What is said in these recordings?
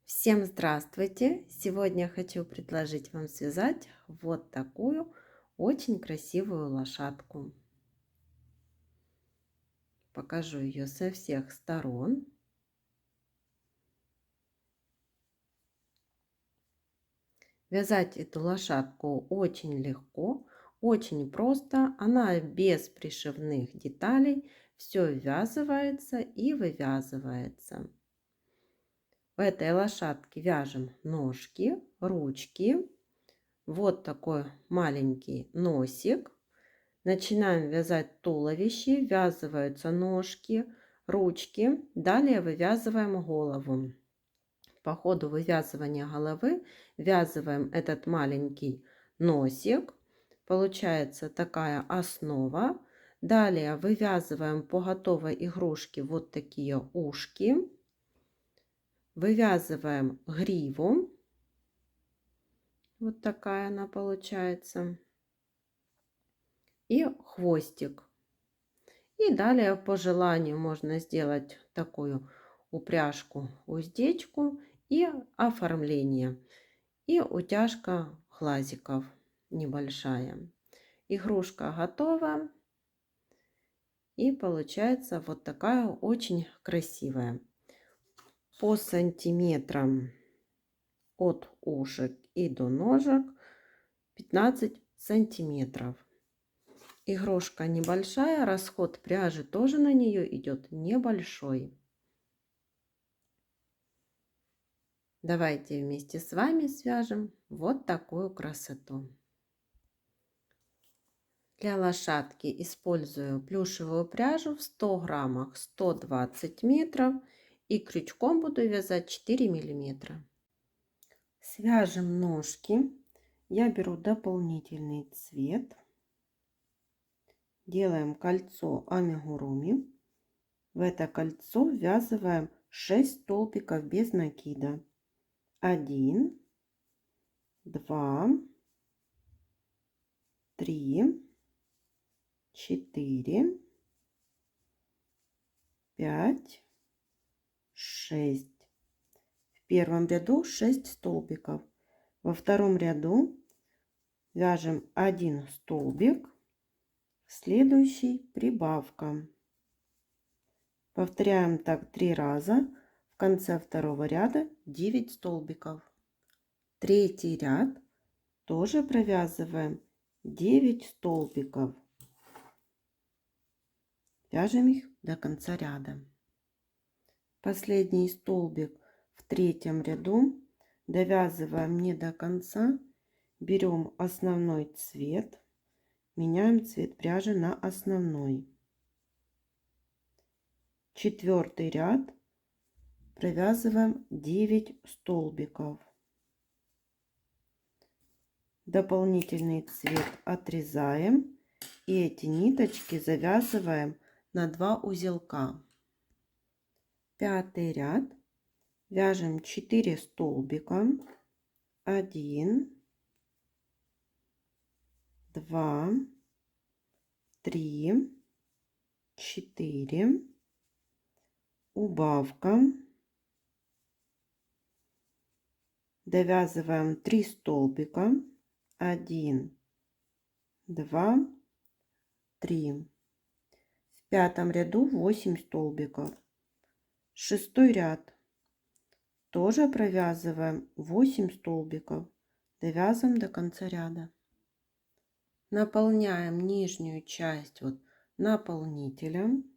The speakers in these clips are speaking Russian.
Всем здравствуйте! Сегодня я хочу предложить вам связать вот такую очень красивую лошадку. Покажу ее со всех сторон. Вязать эту лошадку очень легко, очень просто. Она без пришивных деталей. Все ввязывается и вывязывается. В этой лошадке вяжем ножки, ручки. Вот такой маленький носик. Начинаем вязать туловище, ввязываются ножки, ручки. Далее вывязываем голову. По ходу вывязывания головы ввязываем этот маленький носик. Получается такая основа. Далее вывязываем по готовой игрушке вот такие ушки. Вывязываем гриву. Вот такая она получается. И хвостик. И далее по желанию можно сделать такую упряжку, уздечку и оформление. И утяжка глазиков небольшая. Игрушка готова. И получается вот такая очень красивая. По сантиметрам от ушек и до ножек 15 сантиметров. Игрушка небольшая, расход пряжи тоже на нее идет небольшой. Давайте вместе с вами свяжем вот такую красоту. Для лошадки использую плюшевую пряжу в 100 граммах 120 метров и крючком буду вязать 4 миллиметра. Свяжем ножки. Я беру дополнительный цвет. Делаем кольцо амигуруми. В это кольцо ввязываем 6 столбиков без накида. 1, 2, 3, 4, 5, 6. В первом ряду 6 столбиков. Во втором ряду вяжем 1 столбик. Следующий прибавка. Повторяем так 3 раза. В конце второго ряда 9 столбиков. Третий ряд тоже провязываем 9 столбиков. Вяжем их до конца ряда. Последний столбик в третьем ряду довязываем не до конца. Берем основной цвет. Меняем цвет пряжи на основной. Четвертый ряд провязываем 9 столбиков. Дополнительный цвет отрезаем и эти ниточки завязываем на 2 узелка. Пятый ряд вяжем 4 столбика. 1, 2, 3, 4, убавка, довязываем 3 столбика, 1, 2, 3. В пятом ряду 8 столбиков. Шестой ряд тоже провязываем 8 столбиков, довязываем до конца ряда. Наполняем нижнюю часть вот наполнителем.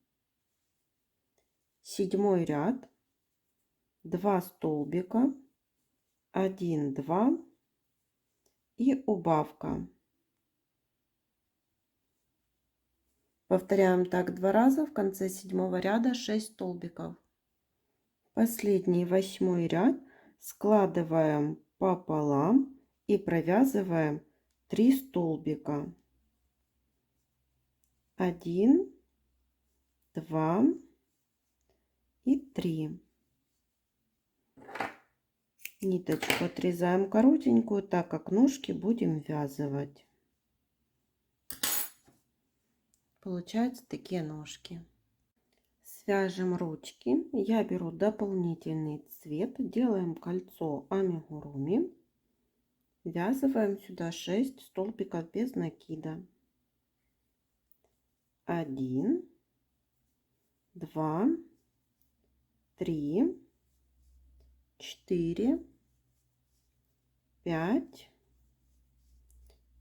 Седьмой ряд 2 столбика, 1, 2 и убавка. Повторяем так 2 раза. В конце седьмого ряда 6 столбиков. Последний 8 ряд складываем пополам и провязываем 3 столбика. 1, 2 и 3. Ниточку отрезаем коротенькую, так как ножки будем ввязывать. Получаются такие ножки. Вяжем ручки. Я беру дополнительный цвет. Делаем кольцо амигуруми. Ввязываем сюда 6 столбиков без накида. 1, 2, 3, 4, 5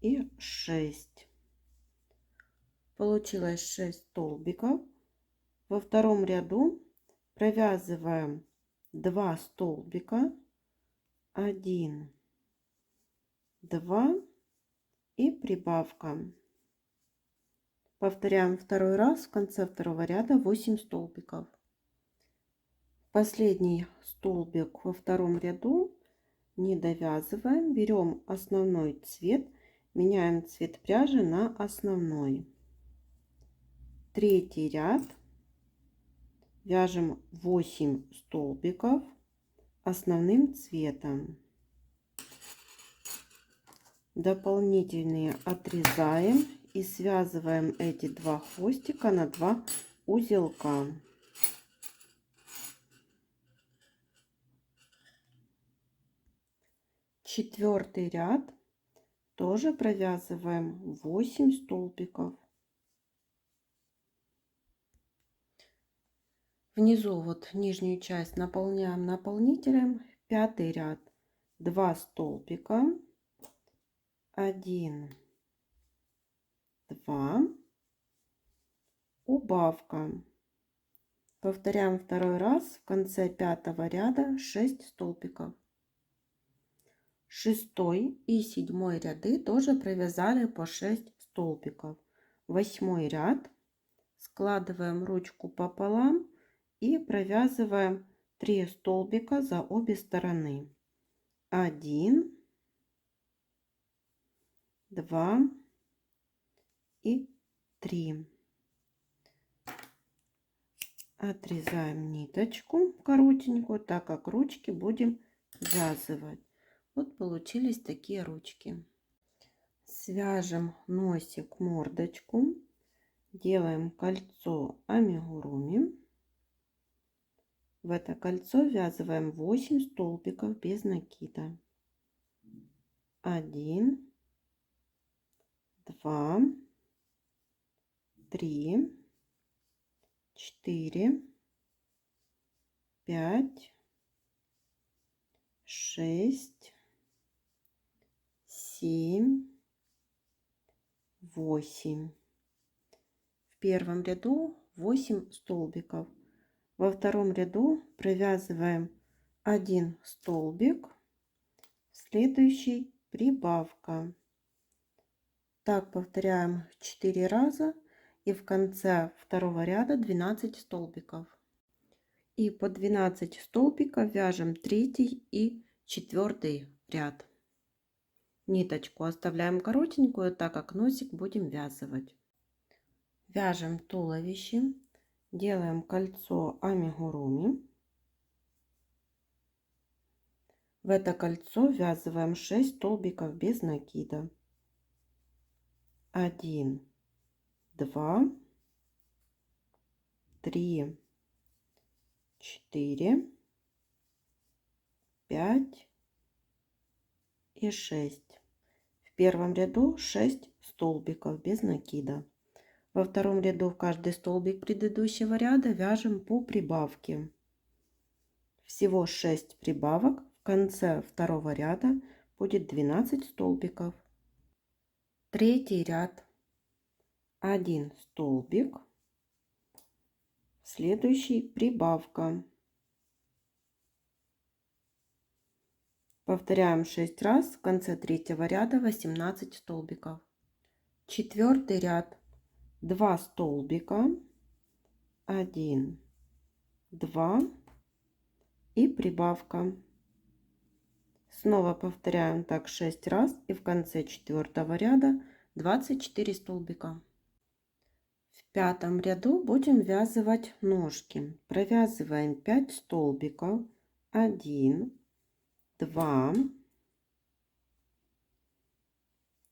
и 6. Получилось 6 столбиков. Во втором ряду провязываем 2 столбика, 1, 2 и прибавка. Повторяем второй раз. В конце второго ряда 8 столбиков. Последний столбик во втором ряду не довязываем. Берем основной цвет, меняем цвет пряжи на основной. Третий ряд. Вяжем 8 столбиков основным цветом. Дополнительные отрезаем и связываем эти два хвостика на 2 узелка. Четвертый ряд тоже провязываем 8 столбиков. Внизу вот нижнюю часть наполняем наполнителем. Пятый ряд 2 столбика, 1, 2, убавка. Повторяем второй раз. В конце пятого ряда 6 столбиков. Шестой и седьмой ряды тоже провязали по 6 столбиков. Восьмой ряд. Складываем ручку пополам и провязываем 3 столбика за обе стороны. 1, 2 и 3. Отрезаем ниточку коротенькую, так как ручки будем ввязывать. Вот получились такие ручки. Свяжем носик, мордочку. Делаем кольцо амигуруми. В это кольцо ввязываем 8 столбиков без накида. 1, 2, 3, 4, 5, 6, 7, 8. В первом ряду 8 столбиков. Во втором ряду провязываем 1 столбик, в следующий прибавка. Так повторяем 4 раза и в конце второго ряда 12 столбиков. И по 12 столбиков вяжем третий и четвертый ряд. Ниточку оставляем коротенькую, так как носик будем вязывать. Вяжем туловище. Делаем кольцо амигуруми. В это кольцо ввязываем 6 столбиков без накида. 1, 2, 3, 4, 5 и 6. В первом ряду 6 столбиков без накида. Во втором ряду в каждый столбик предыдущего ряда вяжем по прибавке. Всего 6 прибавок. В конце второго ряда будет 12 столбиков. Третий ряд. 1 столбик. Следующий прибавка. Повторяем 6 раз. В конце третьего ряда 18 столбиков. Четвертый ряд. 2 столбика, 1, 2 и прибавка. Снова повторяем так 6 раз и в конце четвертого ряда 24 столбика. В пятом ряду будем ввязывать ножки. Провязываем 5 столбиков, 1, 2,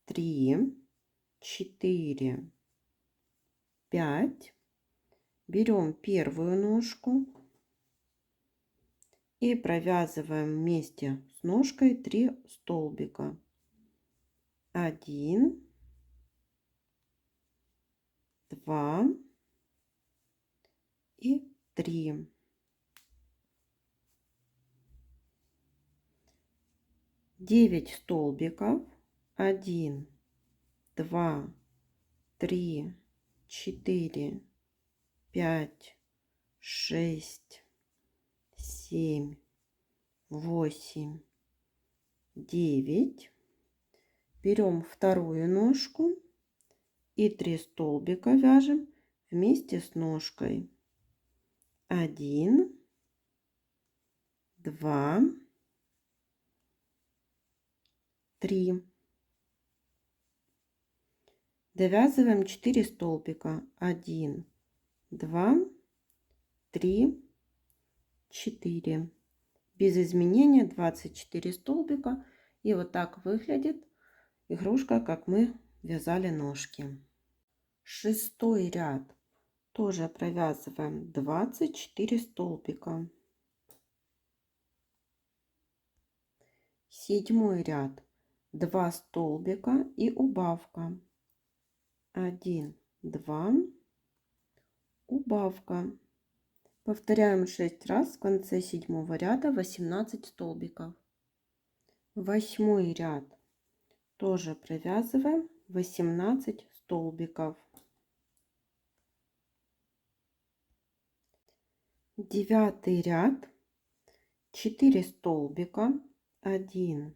3, 4, 5 Берем первую ножку и провязываем вместе с ножкой 3 столбика. 1, 2 и 3. 9 столбиков. 1, 2, 3, 4, 5, 6, 7, 8, 9. Берем вторую ножку и 3 столбика вяжем вместе с ножкой. 1, 2, 3. Довязываем 4 столбика. 1, 2, 3, 4. Без изменения 24 столбика. И вот так выглядит игрушка, как мы вязали ножки. Шестой ряд тоже провязываем 24 столбика. Седьмой ряд 2 столбика и убавка. 1, 2, убавка. Повторяем 6 раз. В конце седьмого ряда 18 столбиков. Восьмой ряд тоже провязываем 18 столбиков. Девятый ряд 4 столбика. 1,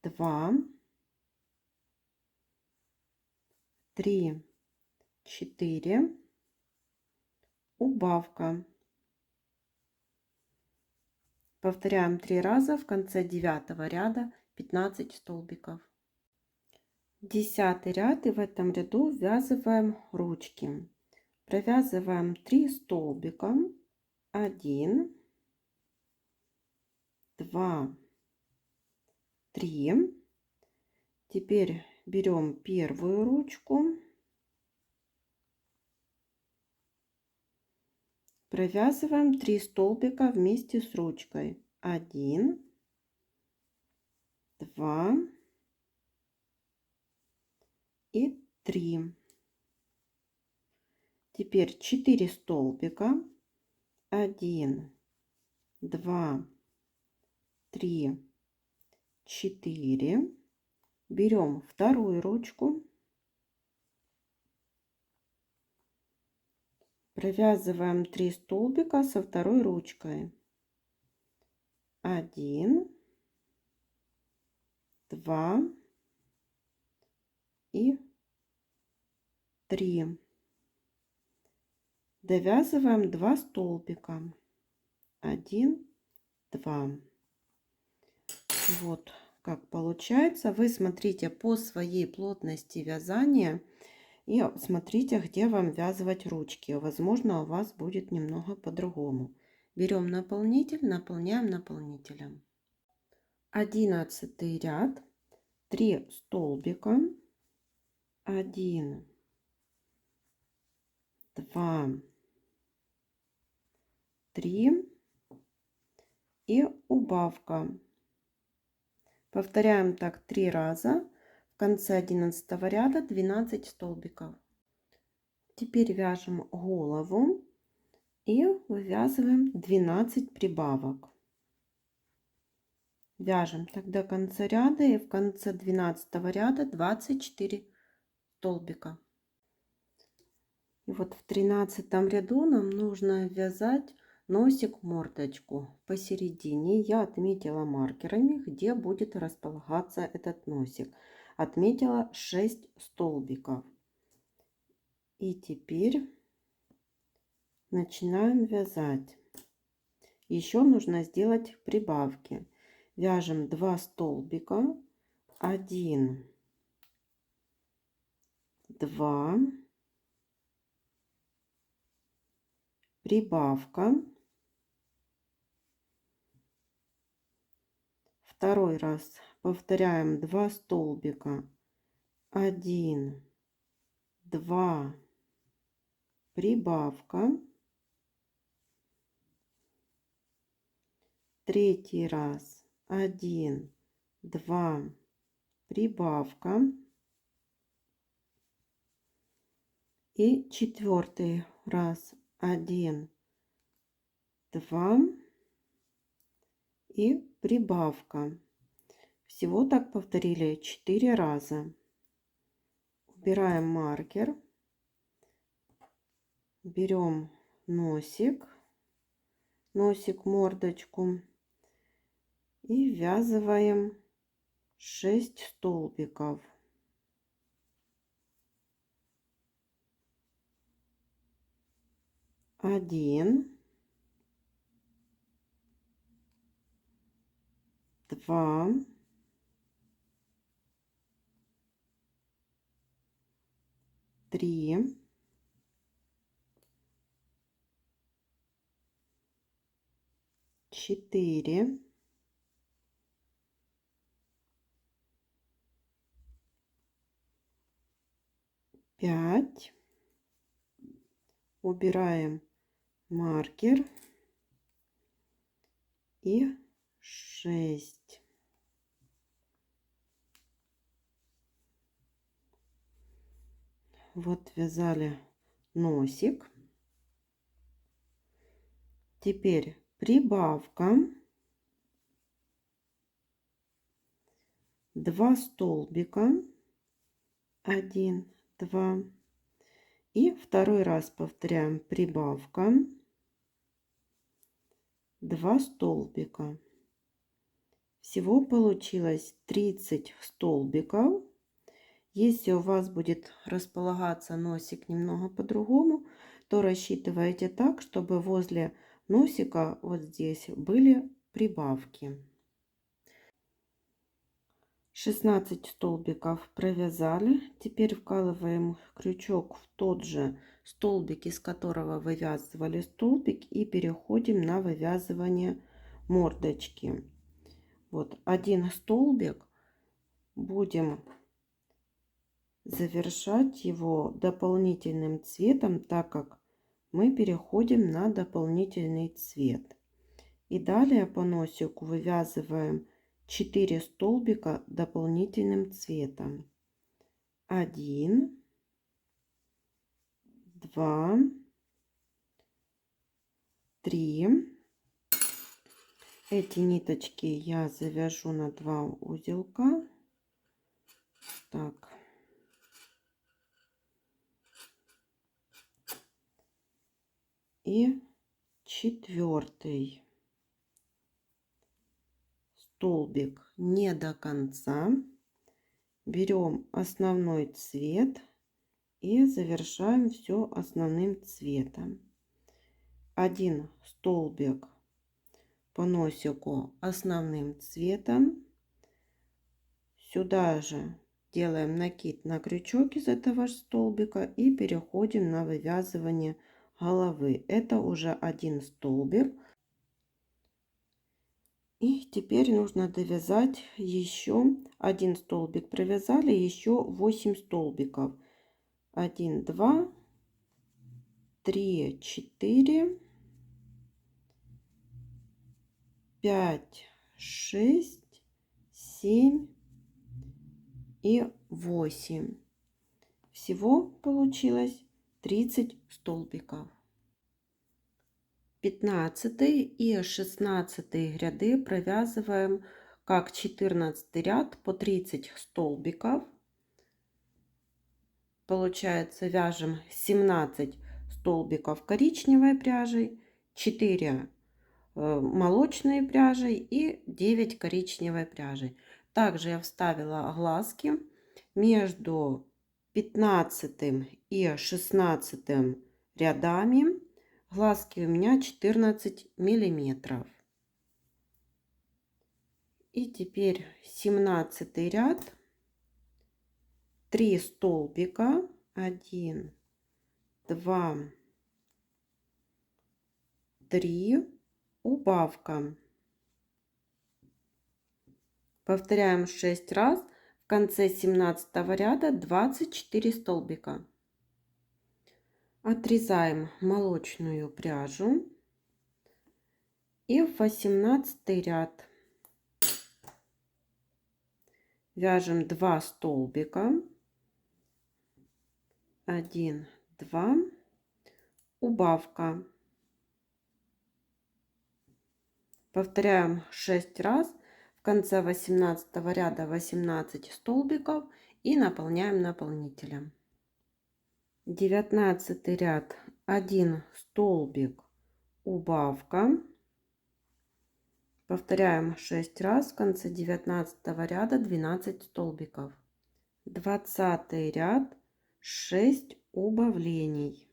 2, 3, 4, убавка. Повторяем 3 раза. В конце девятого ряда 15 столбиков. Десятый ряд, и в этом ряду ввязываем ручки. Провязываем 3 столбика. 1, 2, 3. Теперь берем первую ручку, провязываем 3 столбика вместе с ручкой. 1, 2 и 3. Теперь 4 столбика. 1, 2, 3, 4. Берем вторую ручку, провязываем 3 столбика со второй ручкой. 1, 2 и 3. Довязываем 2 столбика. 1, 2. Вот как получается. Вы смотрите по своей плотности вязания и смотрите, где вам вязывать ручки. Возможно, у вас будет немного по-другому. Берем наполнитель, наполняем наполнителем. 11 ряд, 3 столбика. 1, 2, 3 и убавка. Повторяем так 3 раза. В конце 11 ряда 12 столбиков. Теперь вяжем голову и вывязываем 12 прибавок. Вяжем так до конца ряда, и в конце 12 ряда 24 столбика. И вот в 13 ряду нам нужно вязать носик, мордочку. Посередине я отметила маркерами, где будет располагаться этот носик. Отметила 6 столбиков. И теперь начинаем вязать. Еще нужно сделать прибавки. Вяжем 2 столбика. 1, 2, прибавка. Второй раз повторяем 2 столбика. 1, 2, прибавка, третий раз 1, 2, прибавка и четвертый раз 1, 2 и прибавка. Всего так повторили 4 раза. Убираем маркер, берем носик, мордочку и ввязываем 6 столбиков. 1, 2, 3, 4, 5. Убираем маркер и 6. Вот вязали носик. Теперь прибавка, 2 столбика, 1, 2, и второй раз повторяем прибавка, 2 столбика. Всего получилось 30 столбиков. Если у вас будет располагаться носик немного по-другому, то рассчитывайте так, чтобы возле носика вот здесь были прибавки. 16 столбиков провязали. Теперь вкалываем крючок в тот же столбик, из которого вывязывали столбик, и переходим на вывязывание мордочки. Вот один столбик, будем завершать его дополнительным цветом, так как мы переходим на дополнительный цвет. И далее по носику вывязываем 4 столбика дополнительным цветом. 1, 2, 3. Эти ниточки я завяжу на 2 узелка. Так. И четвертый столбик не до конца. Берем основной цвет и завершаем все основным цветом. Один столбик по носику основным цветом. Сюда же делаем накид на крючок из этого же столбика и переходим на вывязывание головы. Это уже один столбик. И теперь нужно довязать еще один столбик. Провязали еще 8 столбиков. 1, 2, 3, 4, 5, 6, 7 и 8. Всего получилось 30 столбиков. 15 и 16 ряды провязываем как 14 ряд по 30 столбиков. Получается, вяжем 17 столбиков коричневой пряжей, 4 молочной пряжей и 9 коричневой пряжей. Также я вставила глазки между 15 и 16 рядами. Глазки у меня 14 миллиметров. И теперь 17 ряд, 3 столбика, 1, 2, 3, убавка. Повторяем 6 раз. В конце 17 ряда 24 столбика. Отрезаем молочную пряжу и в 18 ряд вяжем 2 столбика, 1, 2, убавка. Повторяем 6 раз. В конце 18 ряда 18 столбиков и наполняем наполнителем. 19 ряд, 1 столбик, убавка. Повторяем 6 раз. В конце 19 ряда 12 столбиков. 20 ряд, 6 убавлений.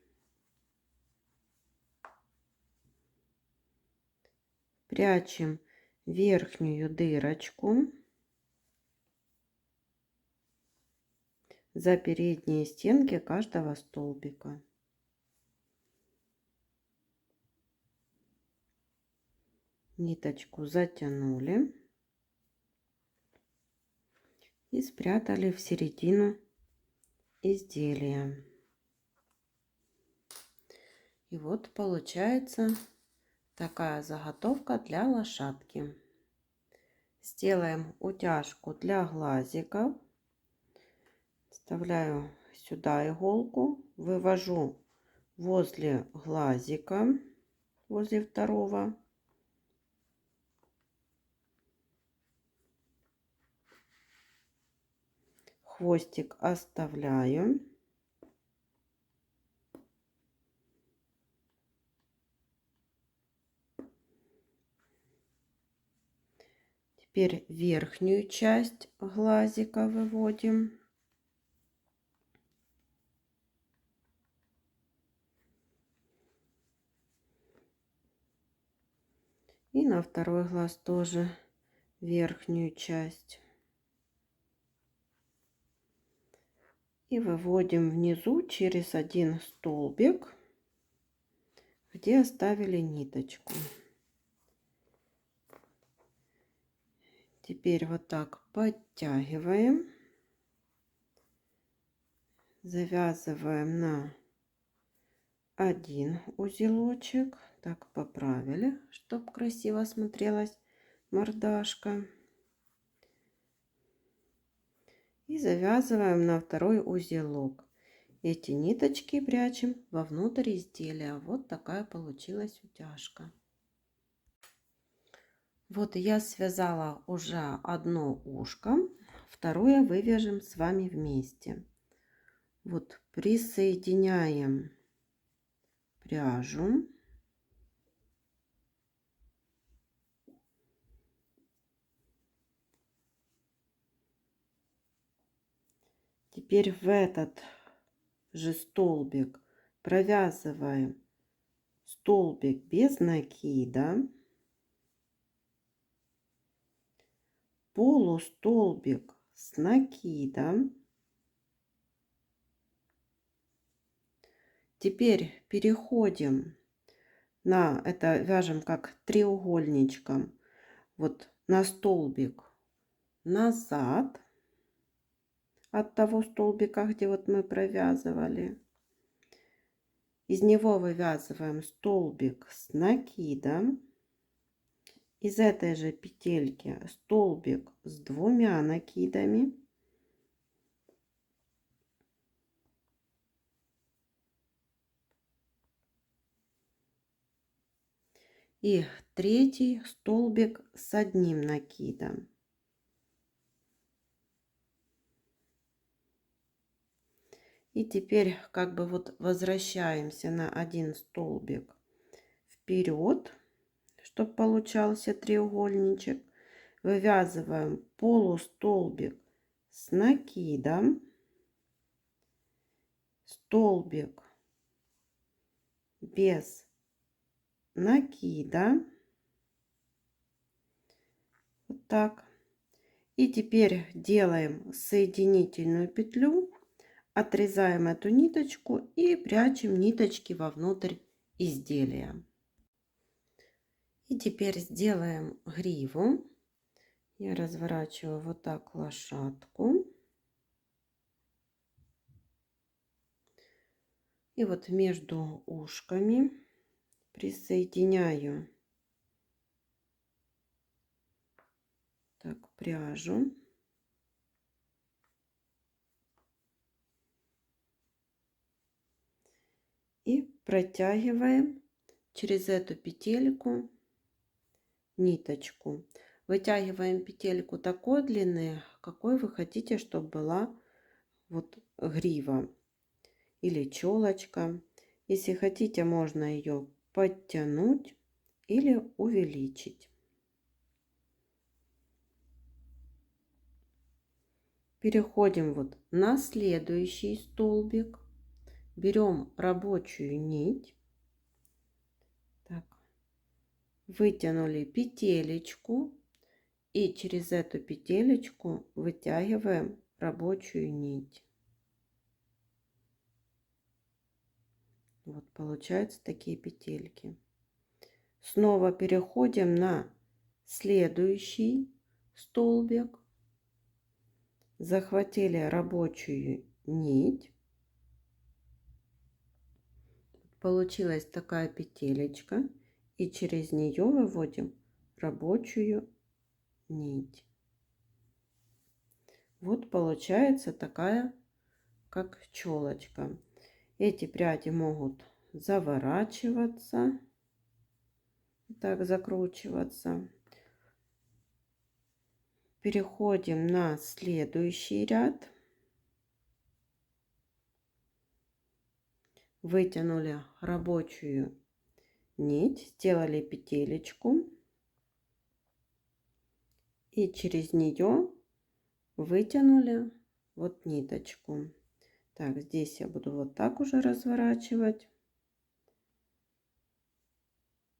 Прячем верхнюю дырочку за передние стенки каждого столбика. Ниточку затянули и спрятали в середину изделия. И вот получается такая заготовка для лошадки. Сделаем утяжку для глазиков. Вставляю сюда иголку, вывожу возле глазика, возле второго. Хвостик оставляю. Теперь верхнюю часть глазика выводим. И на второй глаз тоже верхнюю часть. И выводим внизу через один столбик, где оставили ниточку. Теперь вот так подтягиваем, завязываем на один узелочек, так поправили, чтобы красиво смотрелась мордашка, и завязываем на второй узелок. Эти ниточки прячем вовнутрь изделия. Вот такая получилась утяжка. Вот я связала уже одно ушко, второе вывяжем с вами вместе. Вот присоединяем пряжу. Теперь в этот же столбик провязываем столбик без накида, полустолбик с накидом. Теперь переходим на это, вяжем как треугольничком, вот на столбик назад от того столбика, где вот мы провязывали. Из него вывязываем столбик с накидом. Из этой же петельки столбик с 2 накидами. И третий столбик с 1 накидом. И теперь как бы вот возвращаемся на один столбик вперед, чтобы получался треугольничек. Вывязываем полустолбик с накидом, столбик без накида, вот так. И теперь делаем соединительную петлю, отрезаем эту ниточку и прячем ниточки вовнутрь изделия. И теперь сделаем гриву. Я разворачиваю вот так лошадку. И вот между ушками присоединяю так пряжу. И протягиваем через эту петельку ниточку. Вытягиваем петельку такой длины, какой вы хотите, чтобы была вот грива или челочка. Если хотите, можно ее подтянуть или увеличить. Переходим вот на следующий столбик. Берем рабочую нить. Так, вытянули петелечку и через эту петелечку вытягиваем рабочую нить. Вот получаются такие петельки. Снова переходим на следующий столбик. Захватили рабочую нить. Получилась такая петелечка. И через нее выводим рабочую нить. Вот получается такая, как челочка. Эти пряди могут заворачиваться, так закручиваться. Переходим на следующий ряд. Вытянули рабочую нить, сделали петелечку и через нее вытянули вот ниточку. Так, здесь я буду вот так уже разворачивать.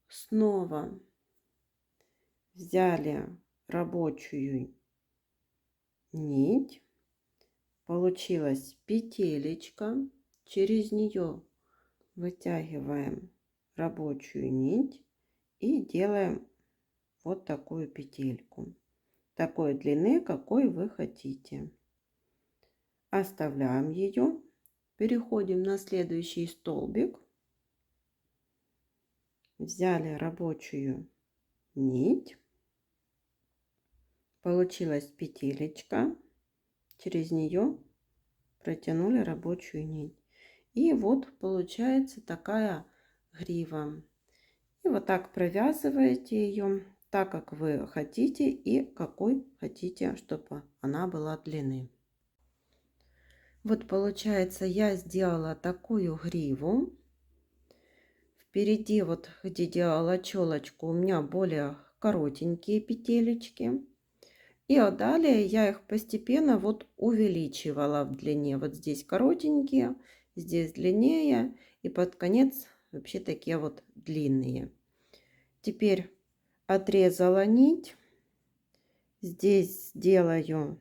Снова взяли рабочую нить, получилась петелечка, через нее вытягиваем рабочую нить и делаем вот такую петельку такой длины, какой вы хотите. Оставляем ее, переходим на следующий столбик, взяли рабочую нить, получилась петелечка, через нее протянули рабочую нить. И вот получается такая грива. И вот так провязываете ее так, как вы хотите и какой хотите, чтобы она была длины. Вот получается, я сделала такую гриву. Впереди, вот где делала челочку, у меня более коротенькие петелечки. И далее я их постепенно вот увеличивала в длине. Вот здесь коротенькие, здесь длиннее. И под конец вообще такие вот длинные. Теперь отрезала нить. Здесь делаю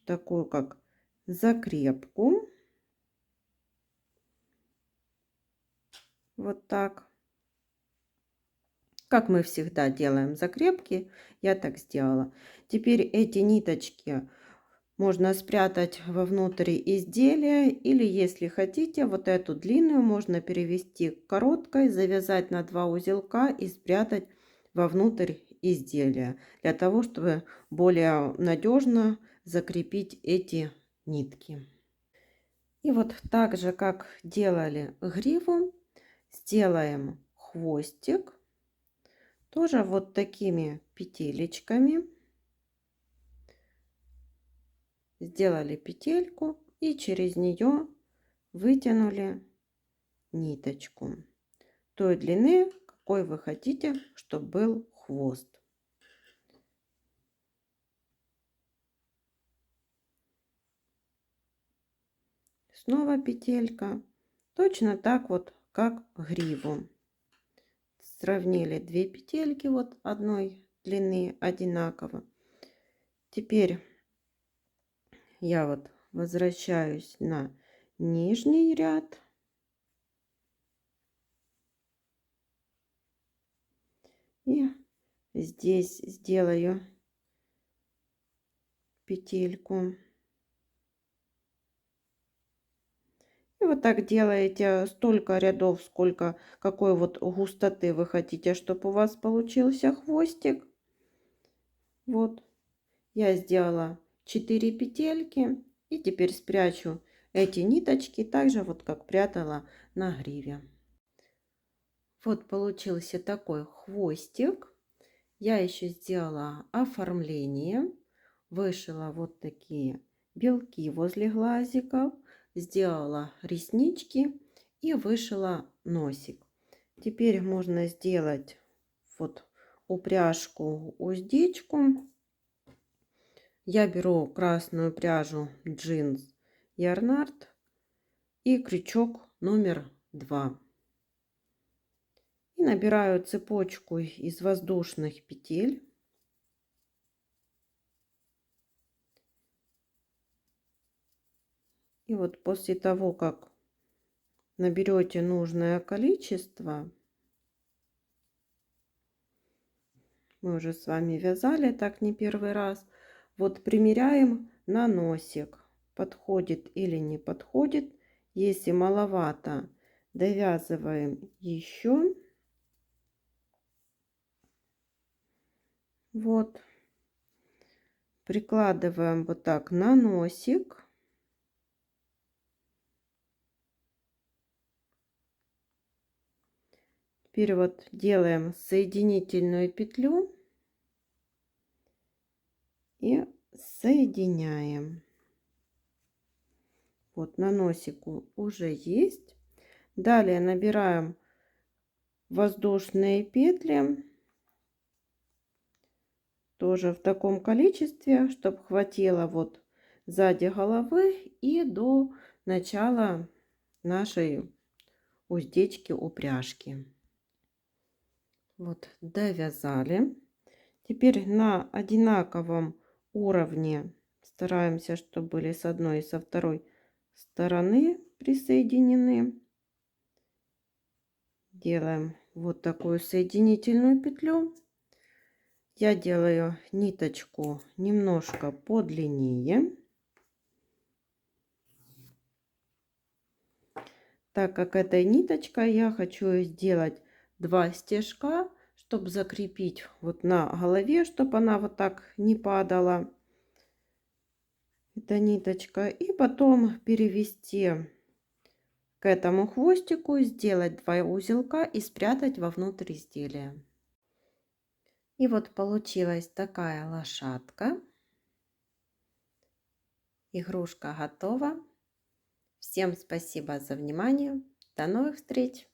такую как закрепку. Вот так. Как мы всегда делаем закрепки, я так сделала. Теперь эти ниточки можно спрятать вовнутрь изделия. Или, если хотите, вот эту длинную можно перевести к короткой, завязать на 2 узелка и спрятать вовнутрь изделия. Для того, чтобы более надежно закрепить эти нитки. И вот так же, как делали гриву, сделаем хвостик. Тоже вот такими петелечками. Сделали петельку и через нее вытянули ниточку той длины, какой вы хотите, чтобы был хвост. Снова петелька. Точно так вот, как гриву. Сравнили 2 петельки вот одной длины одинаково. Теперь я вот возвращаюсь на нижний ряд. И здесь сделаю петельку. И вот так делаете столько рядов, сколько, какой вот густоты вы хотите, чтобы у вас получился хвостик. Вот, я сделала 4 петельки. И теперь спрячу эти ниточки так же, вот как прятала на гриве. Вот получился такой хвостик. Я еще сделала оформление. Вышила вот такие белки возле глазиков. Сделала реснички и вышила носик. Теперь можно сделать вот упряжку, уздечку. Я беру красную пряжу джинс Ярнард и крючок номер 2. И набираю цепочку из воздушных петель. И вот после того, как наберете нужное количество, мы уже с вами вязали так не первый раз, вот примеряем на носик, подходит или не подходит. Если маловато, довязываем еще. Вот, прикладываем вот так на носик. Теперь вот делаем соединительную петлю и соединяем. Вот на носику уже есть. Далее набираем воздушные петли тоже в таком количестве, чтобы хватило вот сзади головы и до начала нашей уздечки упряжки. Вот довязали. Теперь на одинаковом уровне стараемся, чтобы были с одной и со второй стороны присоединены. Делаем вот такую соединительную петлю. Я делаю ниточку немножко подлиннее, так как этой ниточкой я хочу сделать 2 стежка, чтобы закрепить вот на голове, чтобы она вот так не падала, эта ниточка, и потом перевести к этому хвостику, сделать 2 узелка и спрятать вовнутрь изделия. И вот получилась такая лошадка. Игрушка готова. Всем спасибо за внимание. До новых встреч!